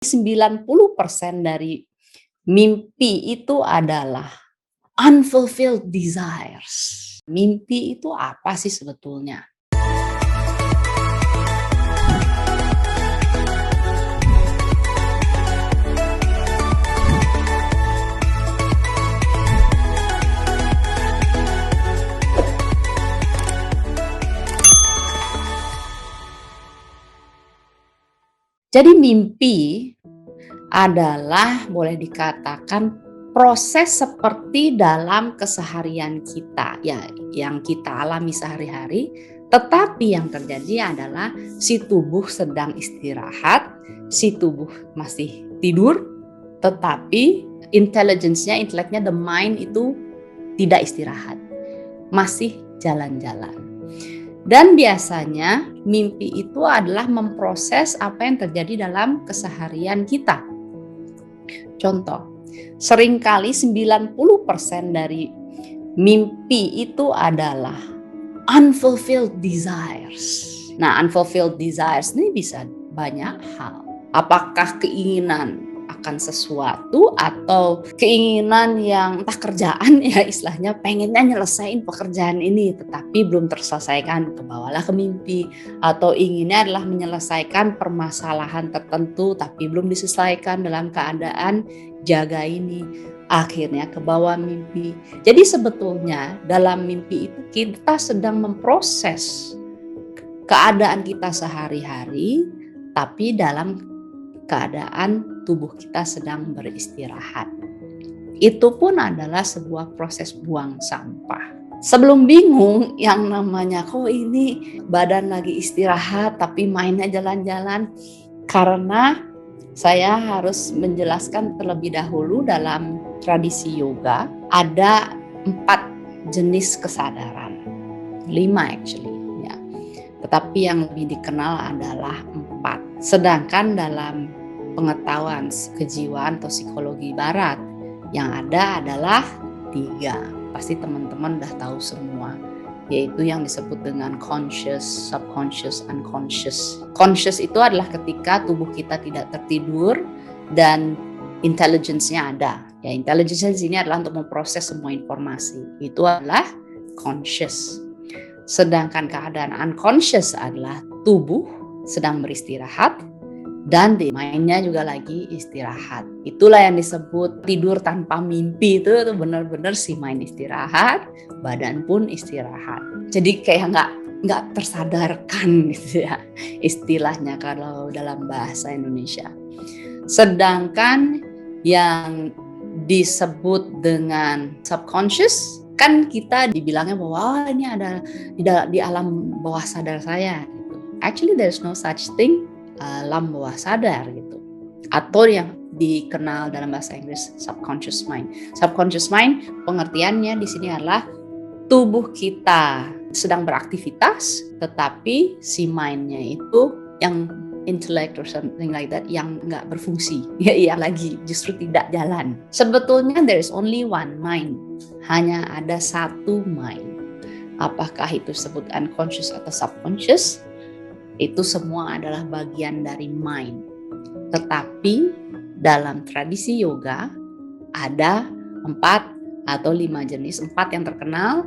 90% dari mimpi itu adalah unfulfilled desires. Mimpi itu apa sih sebetulnya? Jadi mimpi adalah boleh dikatakan proses seperti dalam keseharian kita ya, yang kita alami sehari-hari, tetapi yang terjadi adalah si tubuh sedang istirahat, si tubuh masih tidur, tetapi inteleknya, the mind itu tidak istirahat, masih jalan-jalan. Dan biasanya mimpi itu adalah memproses apa yang terjadi dalam keseharian kita. Contoh, seringkali 90% dari mimpi itu adalah unfulfilled desires. Nah, unfulfilled desires ini bisa banyak hal. Apakah keinginan akan sesuatu atau keinginan yang entah kerjaan ya istilahnya, pengennya nyelesain pekerjaan ini tetapi belum terselesaikan, kebawalah ke mimpi. Atau inginnya adalah menyelesaikan permasalahan tertentu tapi belum diselesaikan dalam keadaan jaga ini, akhirnya ke bawah mimpi. Jadi sebetulnya dalam mimpi itu kita sedang memproses keadaan kita sehari-hari tapi dalam keadaan tubuh kita sedang beristirahat. Itu pun adalah sebuah proses buang sampah. Sebelum bingung yang namanya kok ini badan lagi istirahat tapi mainnya jalan-jalan, karena saya harus menjelaskan terlebih dahulu dalam tradisi yoga ada 4 jenis kesadaran, 5 actually ya. Tetapi yang lebih dikenal adalah 4. Sedangkan dalam pengetahuan kejiwaan atau psikologi barat yang ada adalah 3. Pasti teman-teman udah tahu semua, yaitu yang disebut dengan conscious, subconscious, unconscious. Conscious itu adalah ketika tubuh kita tidak tertidur dan intelligence-nya ada. Ya, intelligence di sini adalah untuk memproses semua informasi. Itu adalah conscious. Sedangkan keadaan unconscious adalah tubuh sedang beristirahat dan di mindnya juga lagi istirahat. Itulah yang disebut tidur tanpa mimpi. Itu benar-benar si mind istirahat, badan pun istirahat. Jadi kayak nggak tersadarkan gitu ya istilahnya kalau dalam bahasa Indonesia. Sedangkan yang disebut dengan subconscious kan kita dibilangnya bahwa ini ada di alam bawah sadar saya. Actually there's no such thing alam bawah sadar gitu, atau yang dikenal dalam bahasa Inggris subconscious mind. Subconscious mind pengertiannya di sini adalah tubuh kita sedang beraktivitas tetapi si mindnya itu yang intellect or something like that yang nggak berfungsi, yang lagi justru tidak jalan. Sebetulnya there is only one mind, hanya ada satu mind. Apakah itu disebut unconscious atau subconscious? Itu semua adalah bagian dari mind. Tetapi dalam tradisi yoga ada 4 atau 5 jenis, 4 yang terkenal,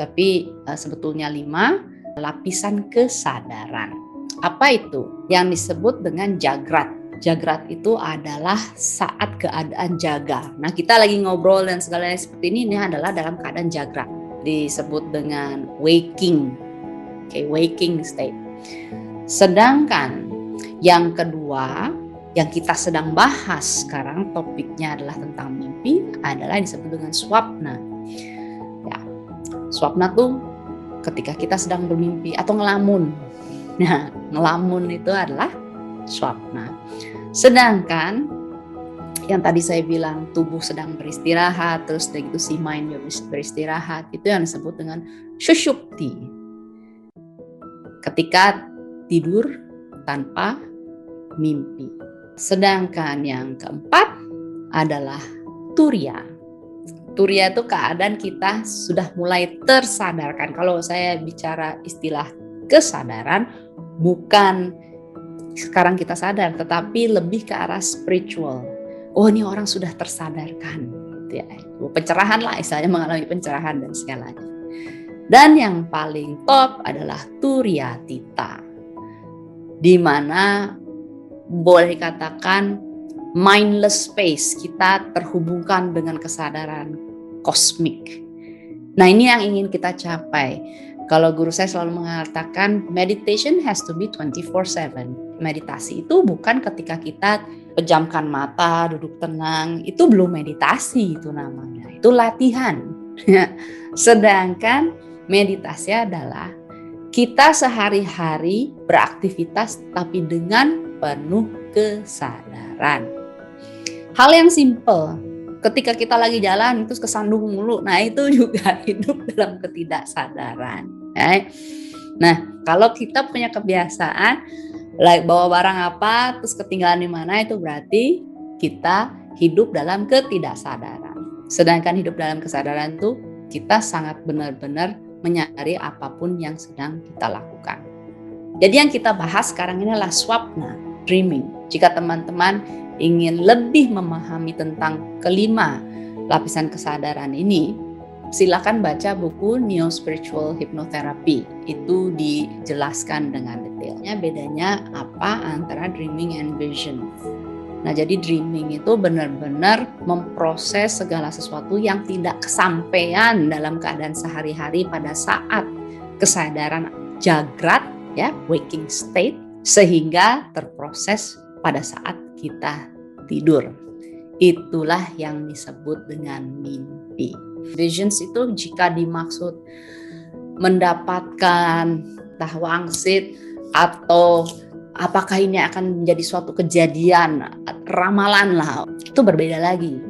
tapi sebetulnya 5 lapisan kesadaran. Apa itu? Yang disebut dengan jagrat. Jagrat itu adalah saat keadaan jaga. Nah, kita lagi ngobrol dan segala seperti ini adalah dalam keadaan jagrat. Disebut dengan waking. Waking state. Sedangkan yang kedua yang kita sedang bahas sekarang, topiknya adalah tentang mimpi, adalah disebut dengan swapna. Ya, swapna tuh ketika kita sedang bermimpi atau ngelamun. Nah, ngelamun itu adalah swapna. Sedangkan yang tadi saya bilang tubuh sedang beristirahat, terus begitu si mind beristirahat, itu yang disebut dengan sushupti. Ketika tidur tanpa mimpi. Sedangkan yang keempat adalah turiya. Turiya itu keadaan kita sudah mulai tersadarkan. Kalau saya bicara istilah kesadaran, bukan sekarang kita sadar, tetapi lebih ke arah spiritual. Oh, ini orang sudah tersadarkan, gitu ya. Pencerahan lah, istilahnya mengalami pencerahan dan segalanya. Dan yang paling top adalah Turiyatita, di mana boleh dikatakan mindless space, kita terhubungkan dengan kesadaran kosmik. Nah, ini yang ingin kita capai. Kalau guru saya selalu mengatakan meditation has to be 24/7. Meditasi itu bukan ketika kita pejamkan mata, duduk tenang, itu belum meditasi, itu namanya. Itu latihan. Sedangkan meditasi adalah kita sehari-hari beraktivitas tapi dengan penuh kesadaran. Hal yang simple, ketika kita lagi jalan terus kesandung mulu, nah itu juga hidup dalam ketidaksadaran. Nah, kalau kita punya kebiasaan bawa barang apa terus ketinggalan di mana, itu berarti kita hidup dalam ketidaksadaran. Sedangkan hidup dalam kesadaran itu kita sangat benar-benar menyadari apapun yang sedang kita lakukan. Jadi yang kita bahas sekarang ini adalah swapna, dreaming. Jika teman-teman ingin lebih memahami tentang kelima lapisan kesadaran ini, silakan baca buku Neo Spiritual Hypnotherapy. Itu dijelaskan dengan detailnya bedanya apa antara dreaming and vision. Nah, jadi dreaming itu benar-benar memproses segala sesuatu yang tidak kesampaian dalam keadaan sehari-hari pada saat kesadaran jagrat, ya, waking state, sehingga terproses pada saat kita tidur. Itulah yang disebut dengan mimpi. Visions itu jika dimaksud mendapatkan wangsit atau apakah ini akan menjadi suatu kejadian, ramalan lah, itu berbeda lagi.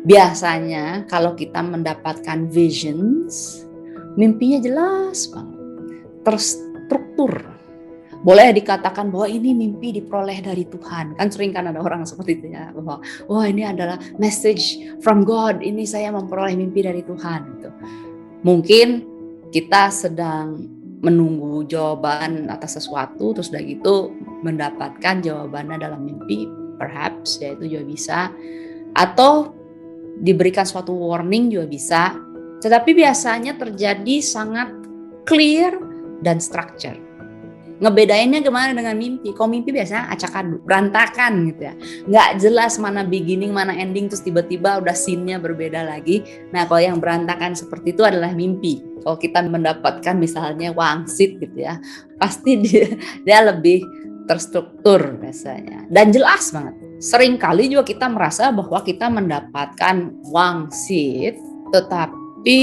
Biasanya kalau kita mendapatkan visions, mimpinya jelas banget, terstruktur. Boleh dikatakan bahwa ini mimpi diperoleh dari Tuhan. Kan sering kan ada orang seperti itu ya, bahwa wah ini adalah message from God, ini saya memperoleh mimpi dari Tuhan gitu. Mungkin kita sedang menunggu jawaban atas sesuatu, terus udah gitu mendapatkan jawabannya dalam mimpi, perhaps, ya itu juga bisa. Atau diberikan suatu warning juga bisa. Tetapi biasanya terjadi sangat clear dan structure. Ngebedainnya gimana dengan mimpi? Kalau mimpi biasanya acakan, berantakan gitu ya. Nggak jelas mana beginning, mana ending, terus tiba-tiba udah scene-nya berbeda lagi. Nah, kalau yang berantakan seperti itu adalah mimpi. Kalau kita mendapatkan misalnya wangsit gitu ya, pasti dia lebih terstruktur biasanya. Dan jelas banget. Sering kali juga kita merasa bahwa kita mendapatkan wangsit, tetapi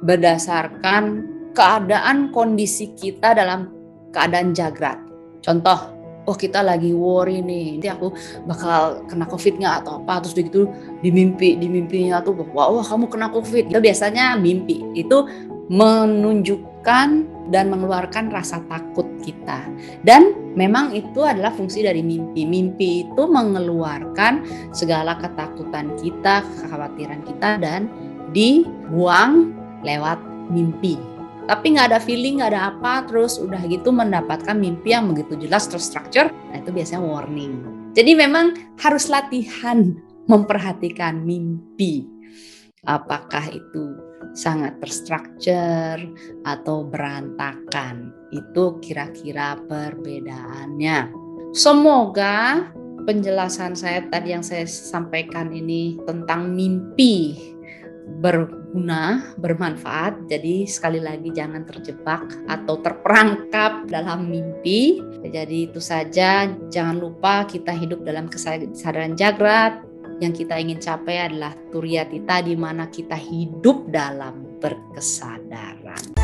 berdasarkan keadaan kondisi kita dalam keadaan jagrat. Contoh, oh kita lagi worry nih, nanti aku bakal kena COVID nggak atau apa, terus begitu di mimpinya tuh bahwa wah kamu kena COVID. Itu biasanya mimpi. Itu menunjukkan dan mengeluarkan rasa takut kita. Dan memang itu adalah fungsi dari mimpi. Mimpi itu mengeluarkan segala ketakutan kita, kekhawatiran kita, dan dibuang lewat mimpi. Tapi nggak ada feeling, nggak ada apa, terus udah gitu mendapatkan mimpi yang begitu jelas terstruktur, nah itu biasanya warning. Jadi memang harus latihan memperhatikan mimpi. Apakah itu sangat terstruktur atau berantakan, itu kira-kira perbedaannya. Semoga penjelasan saya tadi yang saya sampaikan ini tentang mimpi berguna, bermanfaat. Jadi sekali lagi jangan terjebak atau terperangkap dalam mimpi. Jadi itu saja, jangan lupa kita hidup dalam kesadaran jagrat. Yang kita ingin capai adalah Turiyatita, di mana kita hidup dalam berkesadaran.